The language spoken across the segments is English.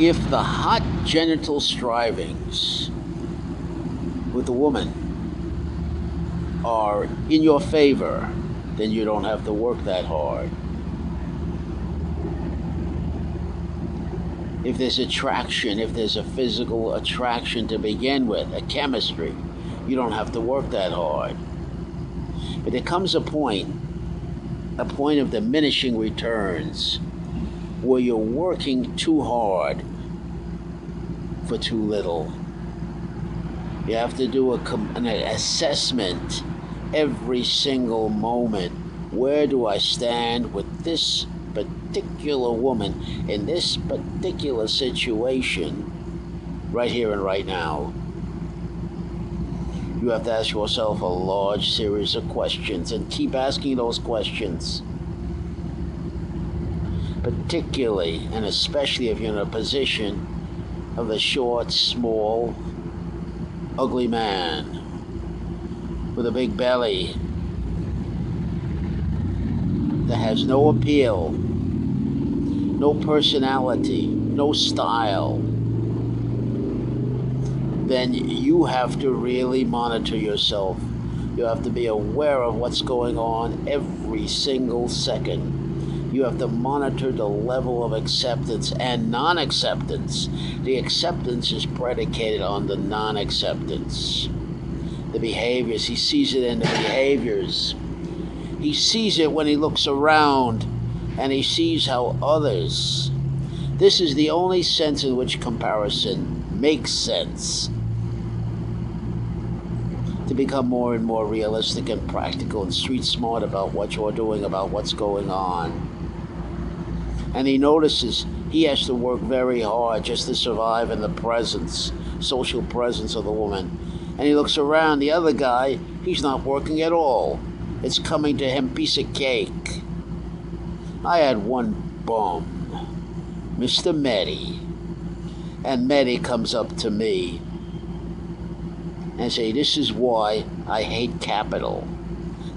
If the hot genital strivings with the woman are in your favor, then you don't have to work that hard. If there's attraction, if there's a physical attraction to begin with, a chemistry, you don't have to work that hard. But there comes a point of diminishing returns, where you're working too hard for too little. You have to do an assessment every single moment. Where do I stand with this particular woman in this particular situation right here and right now? You have to ask yourself a large series of questions and keep asking those questions. Particularly and especially if you're in a position of a short, small, ugly man with a big belly that has no appeal, no personality, no style, then you have to really monitor yourself. You have to be aware of what's going on every single second. You have to monitor the level of acceptance and non-acceptance. The acceptance is predicated on the non-acceptance. The behaviors, he sees it in the behaviors. He sees it when he looks around and he sees how others. This is the only sense in which comparison makes sense. To become more and more realistic and practical and street smart about what you're doing, about what's going on. And he notices he has to work very hard just to survive in the presence, social presence of the woman. And he looks around, the other guy, he's not working at all. It's coming to him piece of cake. I had one bum, Mr. Mehdi. And Mehdi comes up to me and say, this is why I hate capital.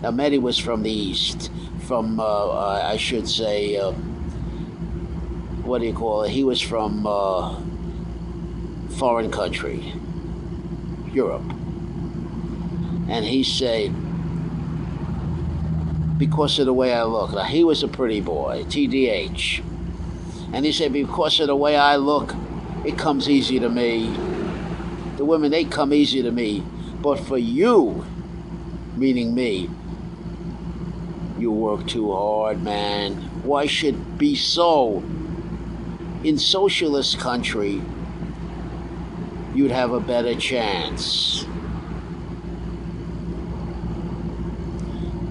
Now Mehdi was from the East, from, I should say, what do you call it? He was from foreign country, Europe. And he said, because of the way I look. Now, he was a pretty boy, TDH. And he said, because of the way I look, it comes easy to me. The women, they come easy to me. But for you, meaning me, you work too hard, man. Why should it be so? In socialist country, you'd have a better chance.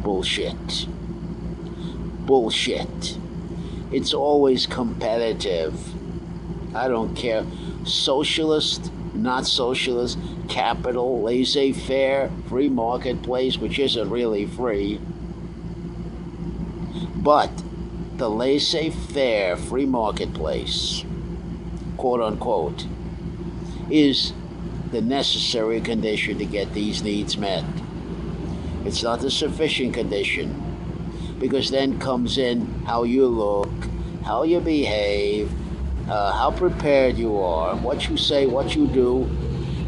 Bullshit. Bullshit. It's always competitive. I don't care. Socialist, not socialist, capital, laissez-faire, free marketplace, which isn't really free. But the laissez-faire free marketplace, quote unquote, is the necessary condition to get these needs met. It's not the sufficient condition, because then comes in how you look, how you behave, how prepared you are, what you say, what you do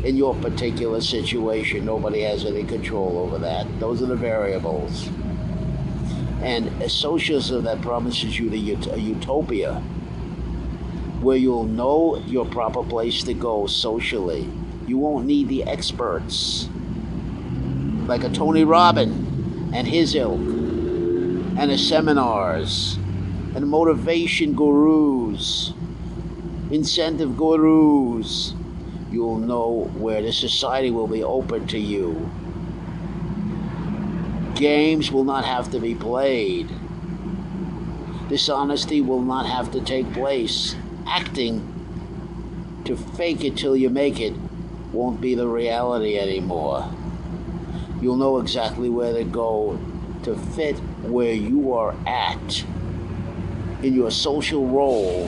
in your particular situation. Nobody has any control over that. Those are the variables. And a socialism that promises you a utopia where you'll know your proper place to go socially. You won't need the experts like a Tony Robbins and his ilk, and the seminars, and motivation gurus, incentive gurus. You'll know where the society will be open to you. Games will not have to be played. Dishonesty will not have to take place. Acting to fake it till you make it won't be the reality anymore. You'll know exactly where to go to fit where you are at in your social role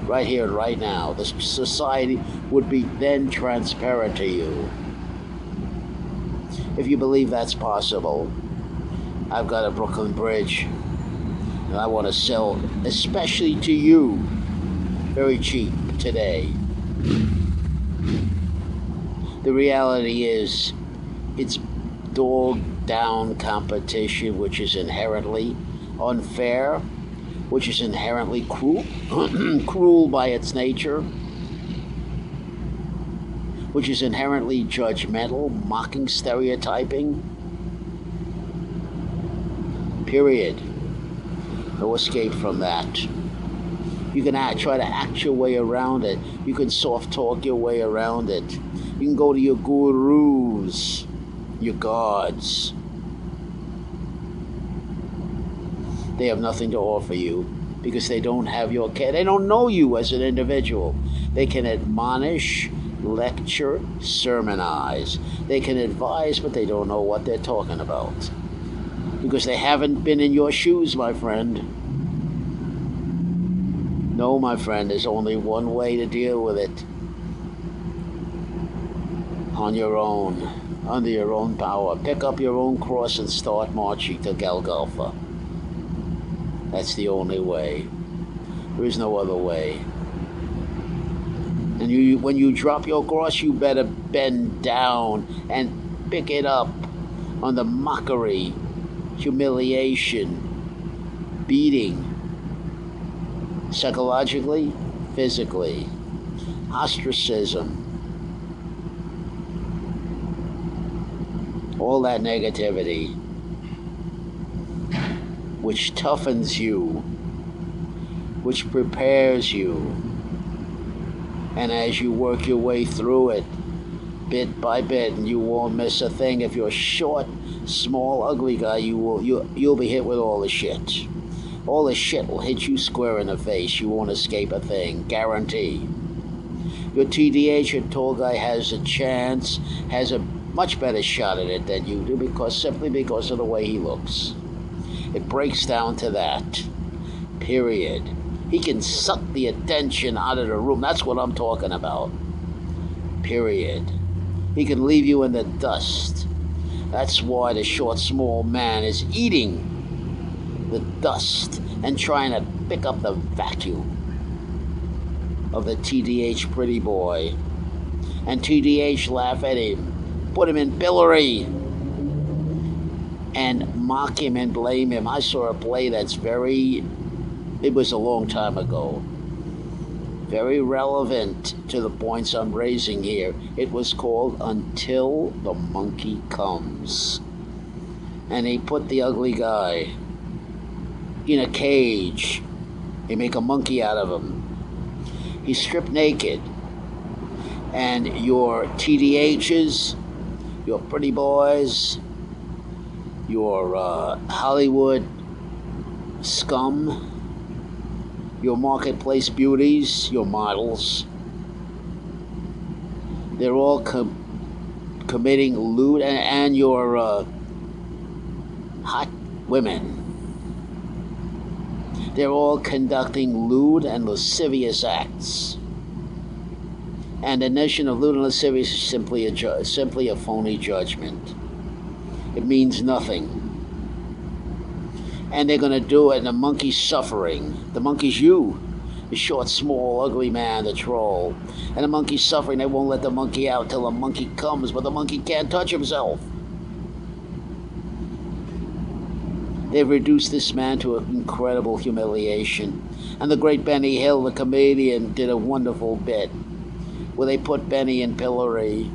right here and right now. The society would be then transparent to you. If you believe that's possible, I've got a Brooklyn Bridge, and I want to sell, especially to you, very cheap today. The reality is, it's dog down competition, which is inherently unfair, which is inherently cruel, cruel by its nature, which is inherently judgmental, mocking, stereotyping. Period. No escape from that. You can try to act your way around it. You can soft talk your way around it. You can go to your gurus, your gods. They have nothing to offer you because they don't have your care. They don't know you as an individual. They can admonish, lecture, sermonize. They can advise, but they don't know what they're talking about because they haven't been in your shoes, my friend. No, my friend, there's only one way to deal with it. On your own, under your own power. Pick up your own cross and start marching to Golgotha. That's the only way. There is no other way. And when you drop your cross, you better bend down and pick it up on the mockery, humiliation, beating, psychologically, physically, ostracism, all that negativity, which toughens you, which prepares you, and as you work your way through it, bit by bit, and you won't miss a thing. If you're a short, small, ugly guy, you'll be hit with all the shit. All the shit will hit you square in the face. You won't escape a thing, guarantee. Your TDH, your tall guy, has a chance, has a much better shot at it than you do, simply because of the way he looks. It breaks down to that. Period. He can suck the attention out of the room. That's what I'm talking about. Period. He can leave you in the dust. That's why the short, small man is eating the dust and trying to pick up the vacuum of the TDH pretty boy. And TDH laugh at him, put him in pillory, and mock him and blame him. I saw a play it was a long time ago, very relevant to the points I'm raising here. It was called Until the Monkey Comes. And they put the ugly guy in a cage. They make a monkey out of him. He's stripped naked. And your TDHs, your pretty boys, your Hollywood scum, your marketplace beauties, your models, they're all committing lewd, and your hot women, they're all conducting lewd and lascivious acts. And the notion of lewd and lascivious is simply a phony judgment. It means nothing. And they're going to do it, and the monkey's suffering. The monkey's you, the short, small, ugly man, the troll. And the monkey's suffering. They won't let the monkey out till the monkey comes, but the monkey can't touch himself. They've reduced this man to an incredible humiliation. And the great Benny Hill, the comedian, did a wonderful bit where they put Benny in pillory.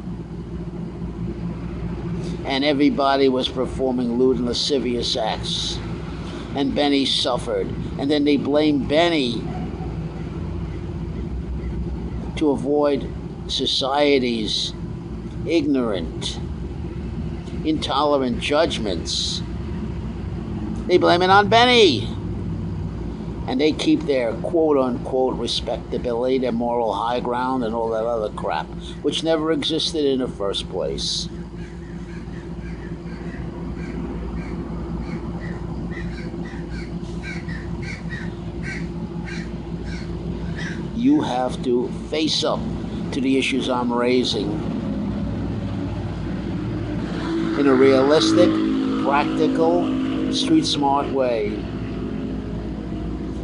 And everybody was performing lewd and lascivious acts. And Benny suffered. And then they blamed Benny to avoid society's ignorant, intolerant judgments. They blame it on Benny. And they keep their quote-unquote respectability, their moral high ground, and all that other crap, which never existed in the first place. You have to face up to the issues I'm raising in a realistic, practical, street-smart way.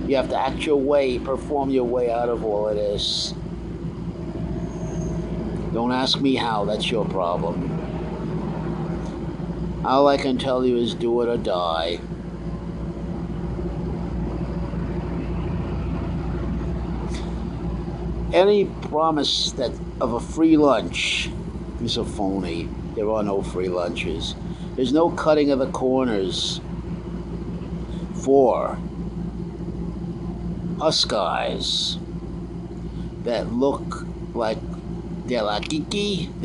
You have to act your way, perform your way out of all of this. Don't ask me how, that's your problem. All I can tell you is do it or die. Any promise that of a free lunch is a phony. There are no free lunches. There's no cutting of the corners for us guys that look like the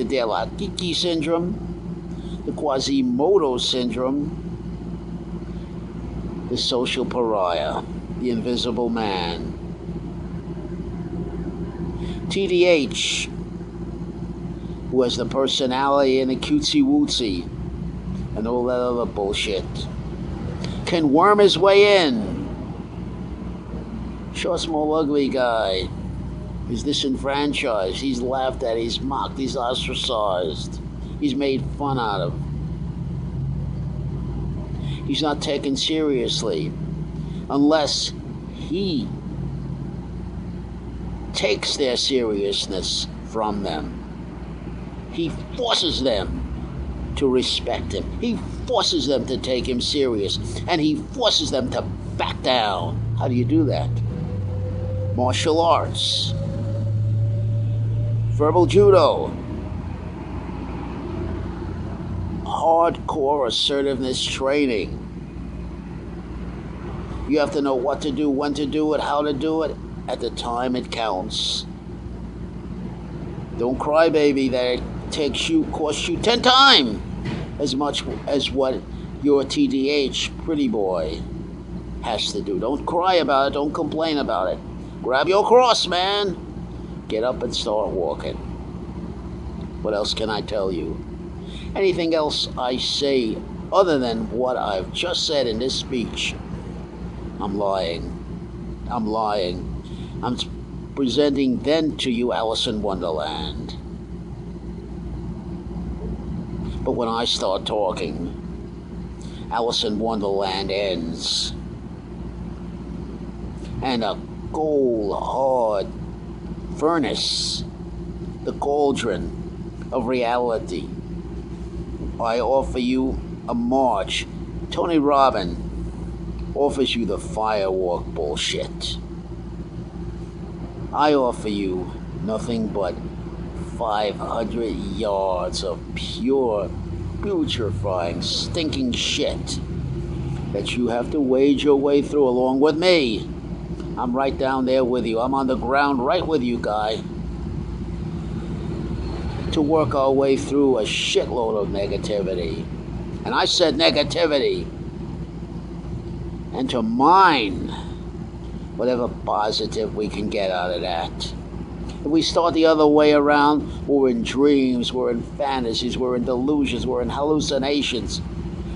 De La Kiki syndrome, the Quasimodo syndrome, the social pariah, the invisible man. TDH, who has the personality and the cutesy wootsy and all that other bullshit, can worm his way in. Short, small, ugly guy. He's disenfranchised. He's laughed at. He's mocked. He's ostracized. He's made fun out of. He's not taken seriously unless he takes their seriousness from them. He forces them to respect him. He forces them to take him serious. And he forces them to back down. How do you do that? Martial arts. Verbal judo. Hardcore assertiveness training. You have to know what to do, when to do it, how to do it, at the time it counts. Don't cry, baby, that it costs you 10 times as much as what your TDH pretty boy has to do. Don't cry about it, don't complain about it. Grab your cross, man. Get up and start walking. What else can I tell you? Anything else I say other than what I've just said in this speech, I'm lying. I'm lying. I'm presenting then to you Alice in Wonderland. But when I start talking, Alice in Wonderland ends. And a cold, hard furnace, the cauldron of reality, I offer you a march. Tony Robbins offers you the firewalk bullshit. I offer you nothing but 500 yards of pure, putrefying, stinking shit that you have to wade your way through along with me. I'm right down there with you. I'm on the ground right with you, guy. To work our way through a shitload of negativity. And I said negativity. And to mine whatever positive we can get out of that. If we start the other way around, we're in dreams, we're in fantasies, we're in delusions, we're in hallucinations,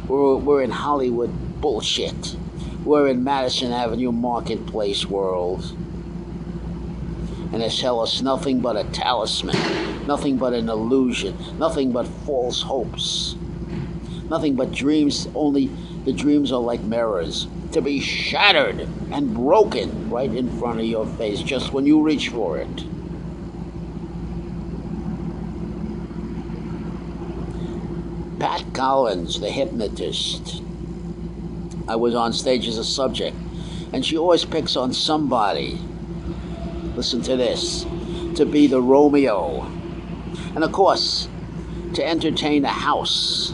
we're in Hollywood bullshit. We're in Madison Avenue Marketplace world. And they sell us nothing but a talisman, nothing but an illusion, nothing but false hopes, nothing but dreams. Only the dreams are like mirrors, to be shattered and broken right in front of your face just when you reach for it. Pat Collins, the hypnotist. I was on stage as a subject, and she always picks on somebody. Listen to this. To be the Romeo. And of course, to entertain the house,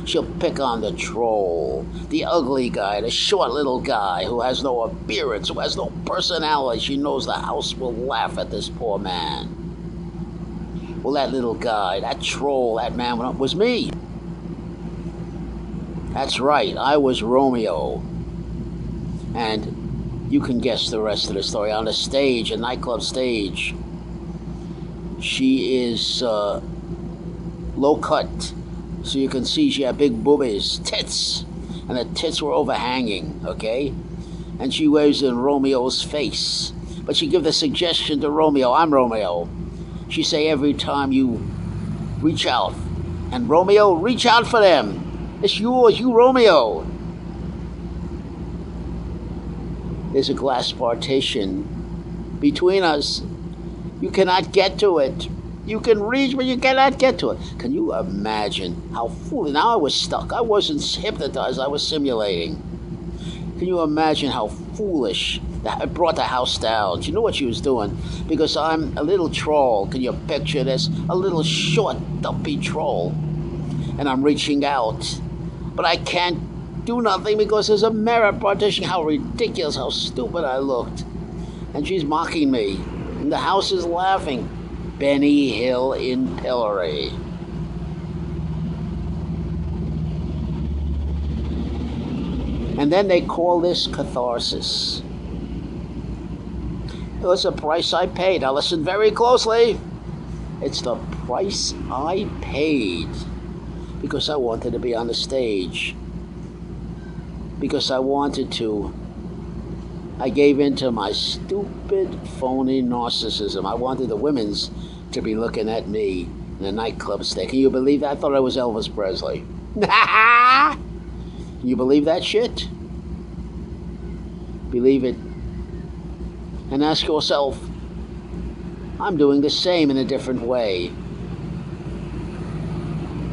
she'll pick on the troll, the ugly guy, the short little guy who has no appearance, who has no personality. She knows the house will laugh at this poor man. Well, that little guy, that troll, that man was me. That's right, I was Romeo. And you can guess the rest of the story. On the stage, a nightclub stage, she is low cut. So you can see she had big boobies, tits. And the tits were overhanging, okay? And she waves in Romeo's face. But she give the suggestion to Romeo, I'm Romeo. She say every time you reach out, and Romeo, reach out for them. It's yours, you Romeo. There's a glass partition between us. You cannot get to it. You can reach, but you cannot get to it. Can you imagine how foolish? Now I was stuck. I wasn't hypnotized. I was simulating. Can you imagine how foolish that brought the house down? She knew what she was doing because I'm a little troll. Can you picture this? A little short, dumpy troll. And I'm reaching out. But I can't do nothing because there's a mirror partition. How ridiculous, how stupid I looked. And she's mocking me. And the house is laughing. Benny Hill in pillory. And then they call this catharsis. It was a price I paid. Now listen very closely. It's the price I paid because I wanted to be on the stage. Because I wanted to. I gave in to my stupid, phony narcissism. I wanted the women's to be looking at me in a nightclub stay. Can you believe that? I thought I was Elvis Presley. Can you believe that shit? Believe it. And ask yourself, I'm doing the same in a different way.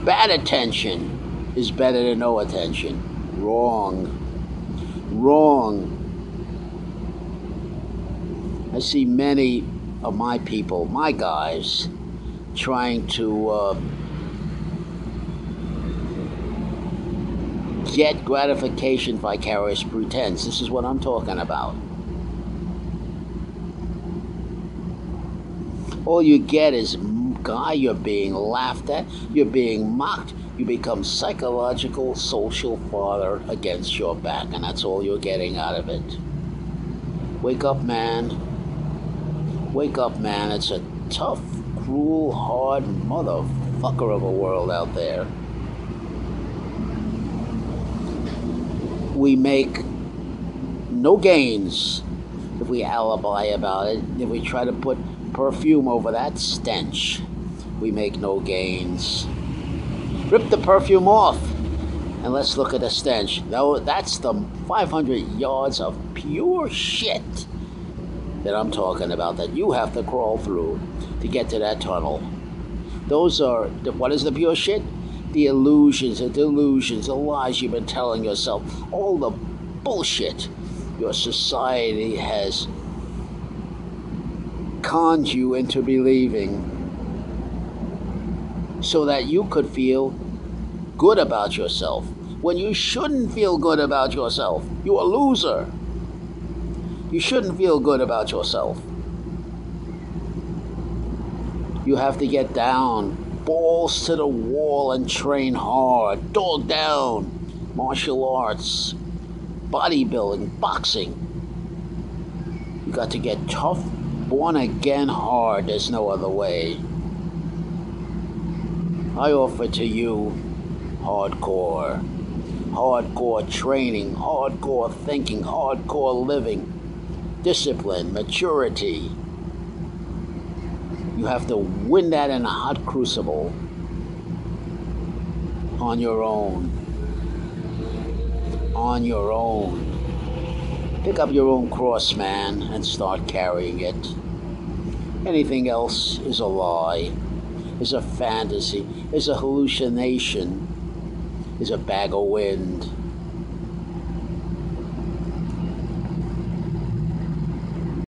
Bad attention is better than no attention. Wrong. Wrong. I see many of my people, my guys, trying to get gratification vicarious pretense. This is what I'm talking about. All you get is, guy, you're being laughed at, you're being mocked, you become psychological social fodder against your back, and that's all you're getting out of it. Wake up, man. Wake up, man. It's a tough, cruel, hard motherfucker of a world out there. We make no gains if we alibi about it. If we try to put perfume over that stench, we make no gains. Rip the perfume off and let's look at the stench. No, that's the 500 yards of pure shit that I'm talking about that you have to crawl through to get to that tunnel. Those are, what is the pure shit? The illusions, the delusions, the lies you've been telling yourself, all the bullshit your society has conned you into believing so that you could feel good about yourself when you shouldn't feel good about yourself. You're a loser. You shouldn't feel good about yourself. You have to get down, balls to the wall, and train hard. Dog down. Martial arts, bodybuilding, boxing. You got to get tough, born again hard. There's no other way. I offer to you hardcore. Hardcore training, hardcore thinking, hardcore living. Discipline, maturity. You have to win that in a hot crucible on your own. On your own. Pick up your own cross, man, and start carrying it. Anything else is a lie, is a fantasy, is a hallucination, is a bag of wind.